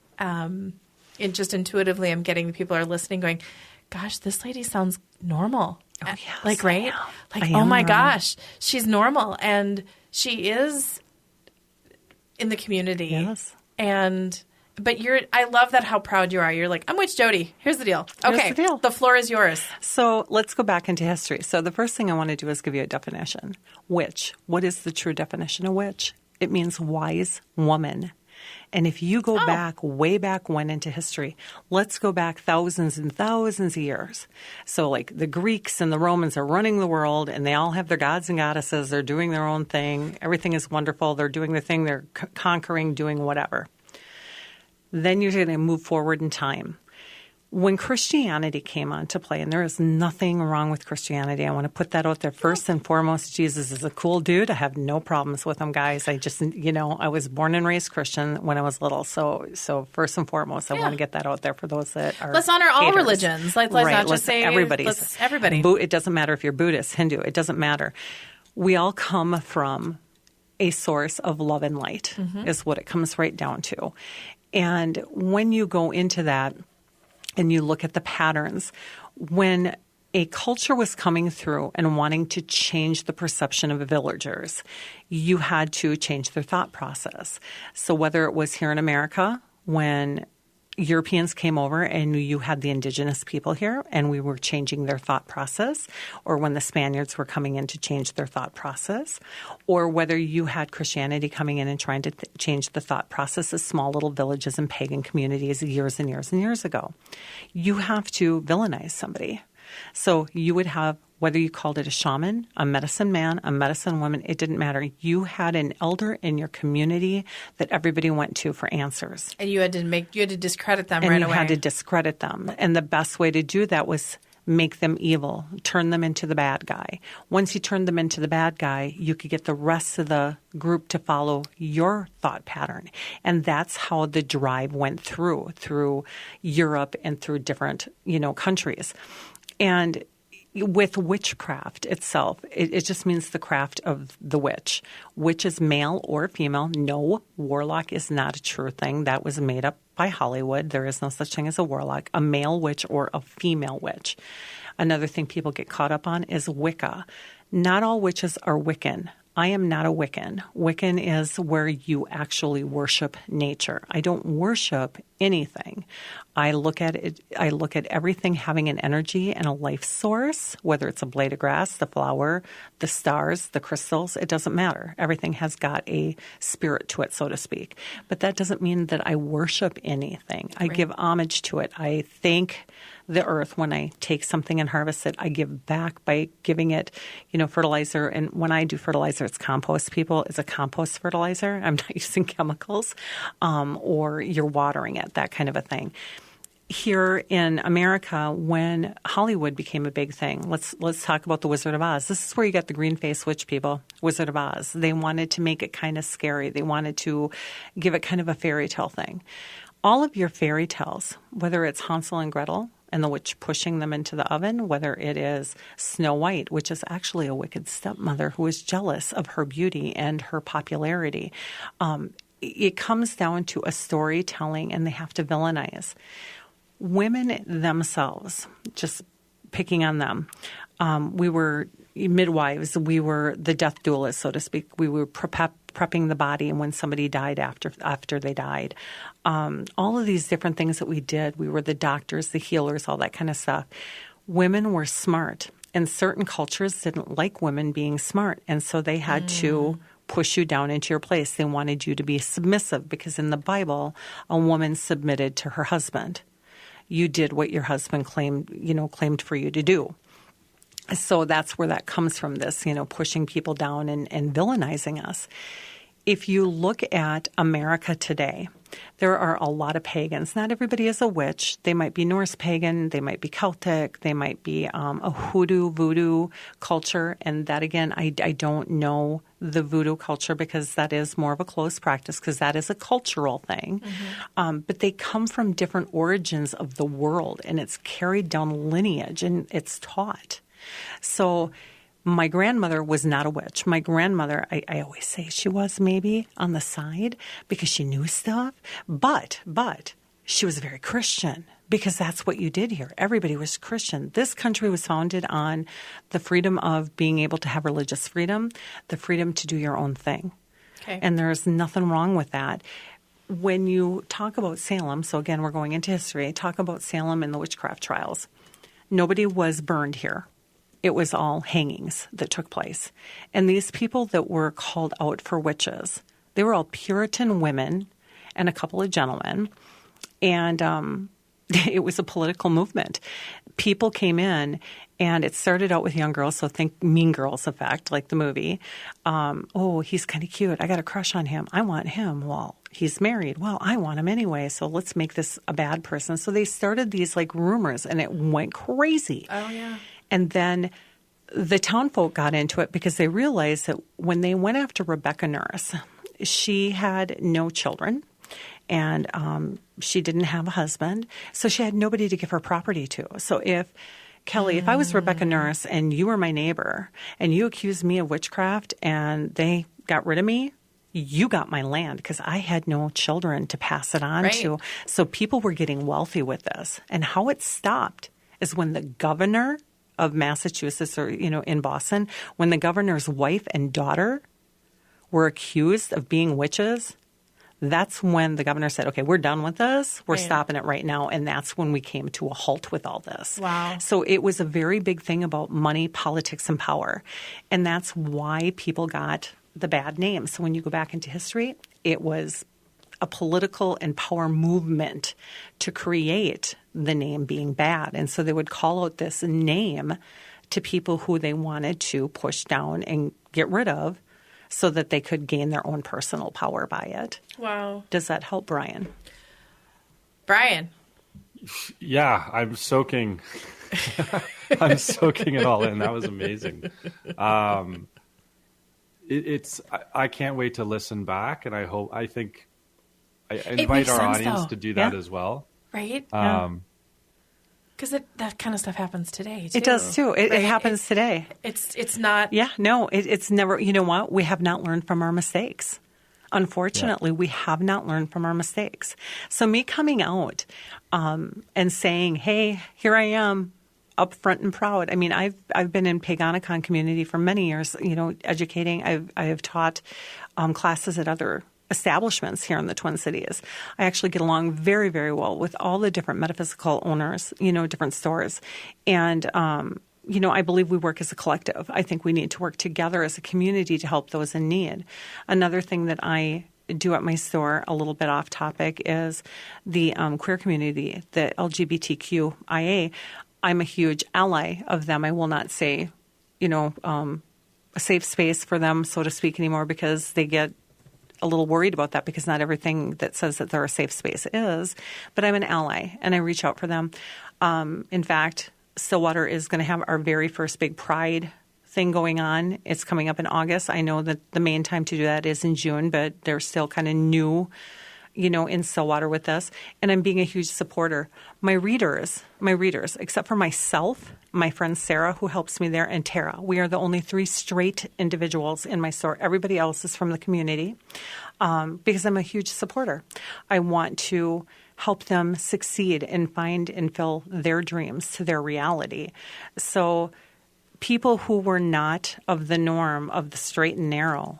just intuitively, I'm getting the people who are listening going, gosh, this lady sounds normal. Oh, yes, like, right? Like, oh my gosh, she's normal. And she is in the community. Yes. But I love that how proud you are. You're like, I'm Witch Jodi. Here's the deal. Okay. Here's the deal. The floor is yours. So let's go back into history. So the first thing I want to do is give you a definition. Witch. What is the true definition of witch? It means wise woman. And if you go way back when into history, let's go back thousands and thousands of years. So like the Greeks and the Romans are running the world, and they all have their gods and goddesses. They're doing their own thing. Everything is wonderful. They're doing their thing. They're conquering, doing whatever. Then you're going to move forward in time. When Christianity came on to play, and there is nothing wrong with Christianity. I want to put that out there. First and foremost, Jesus is a cool dude. I have no problems with him, guys. I just, I was born and raised Christian when I was little. So first and foremost, I want to get that out there for those that are Let's honor all haters. Religions. Let's not just say everybody. It doesn't matter if you're Buddhist, Hindu. It doesn't matter. We all come from a source of love and light is what it comes right down to. And when you go into that, and you look at the patterns, when a culture was coming through and wanting to change the perception of villagers, you had to change their thought process. So whether it was here in America, when Europeans came over and you had the indigenous people here and we were changing their thought process, or when the Spaniards were coming in to change their thought process, or whether you had Christianity coming in and trying to change the thought process of small little villages and pagan communities years and years and years ago. You have to villainize somebody. So you would have, whether you called it a shaman, a medicine man, a medicine woman, it didn't matter. You had an elder in your community that everybody went to for answers. And you had to discredit them and right you away. had to discredit them. And the best way to do that was make them evil, turn them into the bad guy. Once you turned them into the bad guy, you could get the rest of the group to follow your thought pattern. And that's how the drive went through Europe and through different, countries. And with witchcraft itself, it just means the craft of the witch. Witch is male or female. No, warlock is not a true thing. That was made up by Hollywood. There is no such thing as a warlock, a male witch or a female witch. Another thing people get caught up on is Wicca. Not all witches are Wiccan. I am not a Wiccan. Wiccan is where you actually worship nature. I don't worship anything. I look at it. I look at everything having an energy and a life source, whether it's a blade of grass, the flower, the stars, the crystals, it doesn't matter. Everything has got a spirit to it, so to speak. But that doesn't mean that I worship anything. I give homage to it. I thank the earth when I take something and harvest it. I give back by giving it, fertilizer. And when I do fertilizer, it's compost, people. It's a compost fertilizer. I'm not using chemicals, or you're watering it, that kind of a thing. Here in America, when Hollywood became a big thing, let's talk about the Wizard of Oz. This is where you got the green-faced witch people, Wizard of Oz. They wanted to make it kind of scary. They wanted to give it kind of a fairy tale thing. All of your fairy tales, whether it's Hansel and Gretel and the witch pushing them into the oven, whether it is Snow White, which is actually a wicked stepmother who is jealous of her beauty and her popularity, it comes down to a storytelling, and they have to villainize. Women themselves, just picking on them, we were midwives, we were the death doulas, so to speak. We were prepping the body, and when somebody died after they died. All of these different things that we did, we were the doctors, the healers, all that kind of stuff. Women were smart, and certain cultures didn't like women being smart, and so they had to push you down into your place. They wanted you to be submissive, because in the Bible, a woman submitted to her husband. You did what your husband claimed for you to do. So that's where that comes from, this, pushing people down and villainizing us. If you look at America today, there are a lot of pagans. Not everybody is a witch. They might be Norse pagan. They might be Celtic. They might be a hoodoo, voodoo culture. And that, again, I don't know the voodoo culture, because that is more of a closed practice, because that is a cultural thing. Mm-hmm. But they come from different origins of the world, and it's carried down lineage, and it's taught. So my grandmother was not a witch. My grandmother, I always say she was maybe on the side because she knew stuff, but she was very Christian, because that's what you did here. Everybody was Christian. This country was founded on the freedom of being able to have religious freedom, the freedom to do your own thing. Okay. And there's nothing wrong with that. When you talk about Salem, so again, we're going into history, talk about Salem and the witchcraft trials. Nobody was burned here. It was all hangings that took place. And these people that were called out for witches, they were all Puritan women and a couple of gentlemen. And it was a political movement. People came in, and it started out with young girls, so think Mean Girls effect, like the movie. Oh, he's kind of cute. I got a crush on him. I want him. Well, he's married. Well, I want him anyway, so let's make this a bad person. So they started these like rumors, and it went crazy. Oh, yeah. And then the townfolk got into it because they realized that when they went after Rebecca Nurse, she had no children, and she didn't have a husband, so she had nobody to give her property to. So if I was Rebecca Nurse and you were my neighbor and you accused me of witchcraft and they got rid of me, you got my land, because I had no children to pass it on Right. to. So people were getting wealthy with this. And how it stopped is when the governor of Massachusetts, or, in Boston, when the governor's wife and daughter were accused of being witches, that's when the governor said, okay, we're done with this. We're Right. stopping it right now. And that's when we came to a halt with all this. Wow. So it was a very big thing about money, politics, and power. And that's why people got the bad name. So when you go back into history, it was a political and power movement to create the name being bad. And so they would call out this name to people who they wanted to push down and get rid of, so that they could gain their own personal power by it. Wow. Does that help, Brian? Brian. Yeah, I'm soaking. I'm soaking it all in. That was amazing. I can't wait to listen back, and I think I invite makes our sense, audience though. to do that Yeah. as well. Right? Because that kind of stuff happens today, too. It does too. It Right? happens today. It's not... Yeah, no, it's never, you know what? We have not learned from our mistakes. Unfortunately, we have not learned from our mistakes. So me coming out and saying, hey, here I am, up front and proud. I mean, I've been in Paganicon community for many years, educating. I have taught classes at other establishments here in the Twin Cities. I actually get along very, very well with all the different metaphysical owners, different stores. And, I believe we work as a collective. I think we need to work together as a community to help those in need. Another thing that I do at my store, a little bit off topic, is the queer community, the LGBTQIA. I'm a huge ally of them. I will not say, a safe space for them, so to speak, anymore, because they get a little worried about that, because not everything that says that they're a safe space is. But I'm an ally, and I reach out for them. In fact, Stillwater is going to have our very first big Pride thing going on. It's coming up in August. I know that the main time to do that is in June, but they're still kind of new, in Stillwater with this. And I'm being a huge supporter. My readers, except for myself, my friend Sarah, who helps me there, and Tara, we are the only 3 straight individuals in my store. Everybody else is from the community, because I'm a huge supporter. I want to help them succeed and find and fill their dreams to their reality. So people who were not of the norm of the straight and narrow,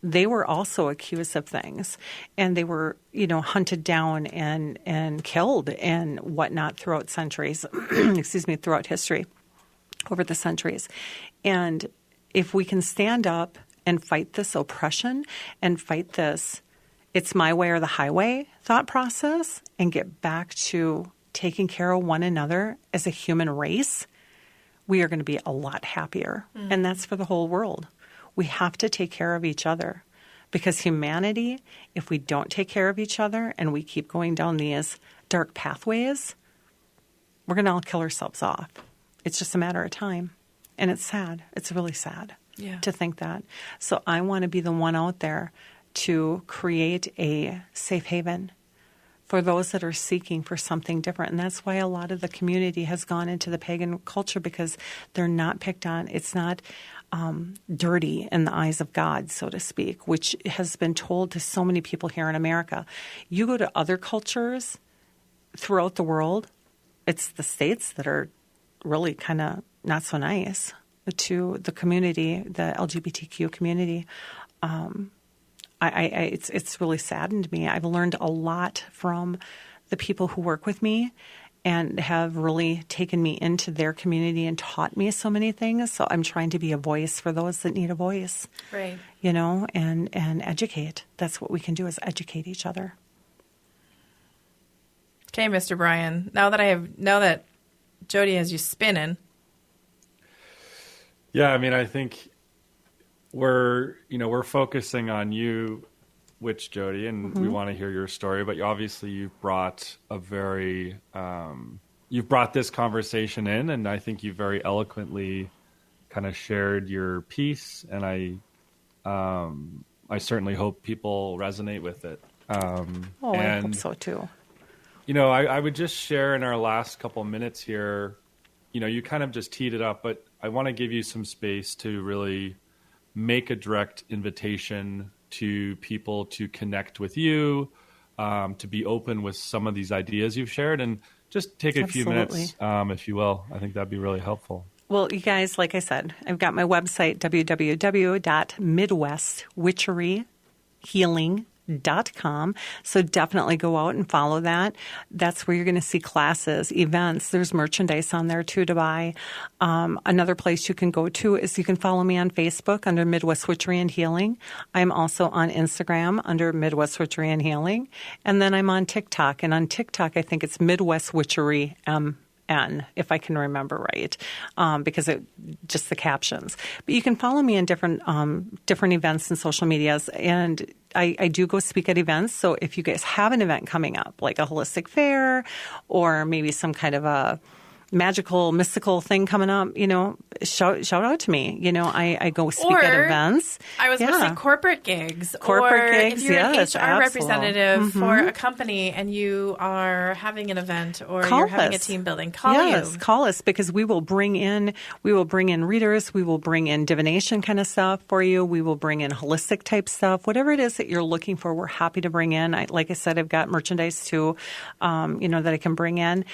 they were also accused of things, and they were, hunted down and killed and whatnot throughout centuries, throughout history, over the centuries. And if we can stand up and fight this oppression and fight this, it's my way or the highway thought process, and get back to taking care of one another as a human race, we are going to be a lot happier. And that's for the whole world. We have to take care of each other, because humanity, if we don't take care of each other and we keep going down these dark pathways, we're going to all kill ourselves off. It's just a matter of time. And it's sad. It's really sad to think that. So I want to be the one out there to create a safe haven for those that are seeking for something different. And that's why a lot of the community has gone into the pagan culture, because they're not picked on. It's not dirty in the eyes of God, so to speak, which has been told to so many people here in America. You go to other cultures throughout the world, it's the states that are really kind of not so nice to the community, the LGBTQ community. It's really saddened me. I've learned a lot from the people who work with me and have really taken me into their community and taught me so many things. So I'm trying to be a voice for those that need a voice, Right. And educate. That's what we can do, is educate each other. Okay, Mr. Brian. Now that Jodi has you spinning. Yeah, I mean, I think we're focusing on you, Witch Jodi, and we want to hear your story. But obviously, you've brought you've brought this conversation in, and I think you very eloquently kind of shared your piece. And I certainly hope people resonate with it. I hope so too. I would just share in our last couple minutes here. You kind of just teed it up, but I want to give you some space to really make a direct invitation to people to connect with you, to be open with some of these ideas you've shared, and just take a few minutes, if you will. I think that'd be really helpful. Well, you guys, like I said, I've got my website, www.midwestwitcheryhealing.com. So definitely go out and follow that. That's where you're going to see classes, events. There's merchandise on there too to buy. Another place you can go to is you can follow me on Facebook under Midwest Witchery and Healing. I'm also on Instagram under Midwest Witchery and Healing. And then I'm on TikTok. And on TikTok, I think it's Midwest Witchery if I can remember right, because just the captions. But you can follow me in different events and social medias, and I do go speak at events. So if you guys have an event coming up, like a holistic fair or maybe some kind of a magical, mystical thing coming up, shout out to me. I go speak at events. I was going to say corporate gigs. Corporate gigs, if you're yes, an HR representative for a company and you are having an event or you're having a team building, call us, because we will bring in readers, we will bring in divination kind of stuff for you, we will bring in holistic type stuff, whatever it is that you're looking for, we're happy to bring in. Like I said, I've got merchandise too, that I can bring in.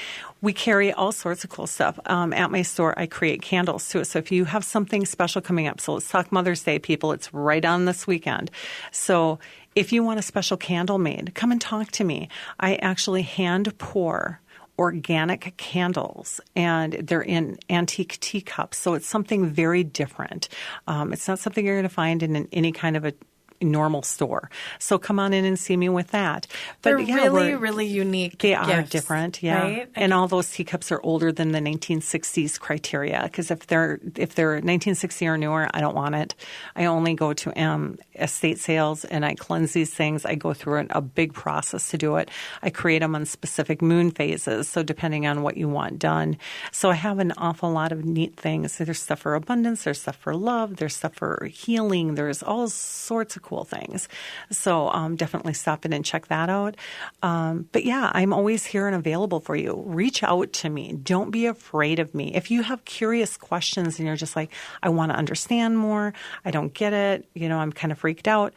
We carry all sorts of cool stuff. At my store, I create candles too. So if you have something special coming up, so let's talk Mother's Day, people. It's right on this weekend. So if you want a special candle made, come and talk to me. I actually hand pour organic candles, and they're in antique teacups. So it's something very different. It's not something you're going to find in any kind of a normal store. So come on in and see me with that. But they're really unique. They gifts, are different, yeah. Right? And all those teacups are older than the 1960s criteria, because if they're 1960 or newer, I don't want it. I only go to estate sales and I cleanse these things. I go through a big process to do it. I create them on specific moon phases, so depending on what you want done. So I have an awful lot of neat things. There's stuff for abundance, there's stuff for love, there's stuff for healing, there's all sorts of cool things. So definitely stop in and check that out. But yeah, I'm always here and available for you. Reach out to me. Don't be afraid of me. If you have curious questions and you're just like, I want to understand more, I don't get it, I'm kind of freaked out,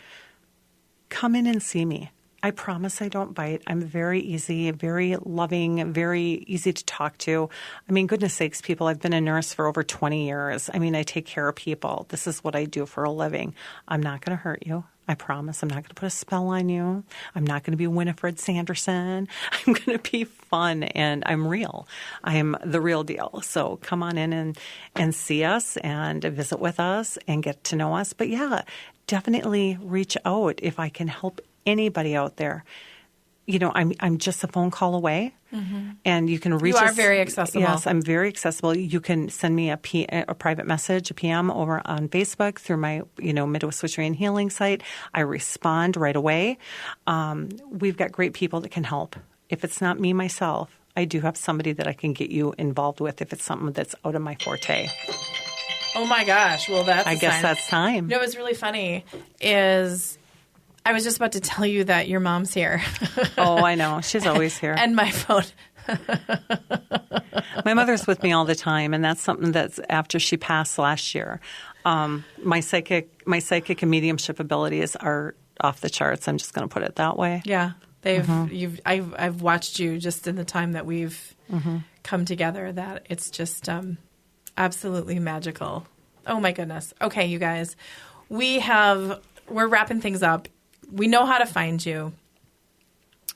come in and see me. I promise I don't bite. I'm very easy, very loving, very easy to talk to. I mean, goodness sakes, people, I've been a nurse for over 20 years. I mean, I take care of people. This is what I do for a living. I'm not going to hurt you. I promise. I'm not going to put a spell on you. I'm not going to be Winifred Sanderson. I'm going to be fun, and I'm real. I am the real deal. So come on in and see us and visit with us and get to know us. But yeah, definitely reach out if I can help anybody out there. I'm just a phone call away, and you can reach us. You are very accessible. Yes, I'm very accessible. You can send me a private message, a PM, over on Facebook through my, Midwest Witchery and Healing site. I respond right away. We've got great people that can help. If it's not me, myself, I do have somebody that I can get you involved with if it's something that's out of my forte. Oh, my gosh. Well, I guess that's time. What's really funny is I was just about to tell you that your mom's here. Oh, I know. She's always here. And my phone. My mother's with me all the time, and that's something that's after she passed last year. My psychic and mediumship abilities are off the charts. I'm just going to put it that way. Yeah. I've watched you just in the time that we've come together, that it's just absolutely magical. Oh my goodness. Okay, you guys. We're wrapping things up. We know how to find you.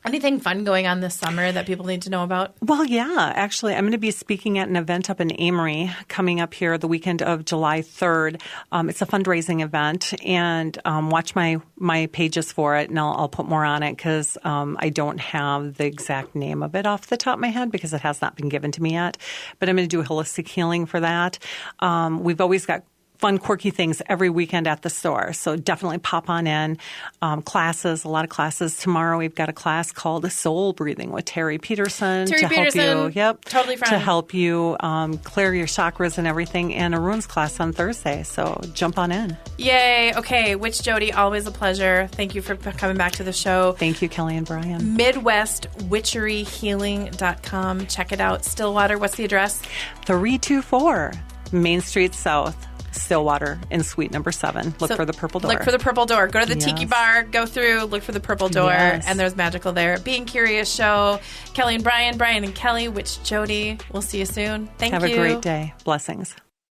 Anything fun going on this summer that people need to know about? Well, yeah. Actually, I'm going to be speaking at an event up in Amory coming up here the weekend of July 3rd. It's a fundraising event, and watch my pages for it, and I'll put more on it because I don't have the exact name of it off the top of my head because it has not been given to me yet. But I'm going to do a holistic healing for that. We've always got fun, quirky things every weekend at the store. So definitely pop on in. Classes, a lot of classes. Tomorrow we've got a class called Soul Breathing with Terry Peterson. Help you, totally fine. To help you clear your chakras and everything, and a runes class on Thursday. So jump on in. Yay. Okay. Witch Jodi, always a pleasure. Thank you for coming back to the show. Thank you, Kelly and Brian. MidwestWitcheryHealing.com. Check it out. Stillwater, what's the address? 324 Main Street South. Stillwater in suite number 7. Look for the purple door. Look for the purple door. Go to the Tiki Yes. Bar, go through, look for the purple door, Yes. and there's magical there. Being Curious Show. Kelly and Brian and Kelly, Witch Jodi. We'll see you soon. Thank you. Have a great day. Blessings.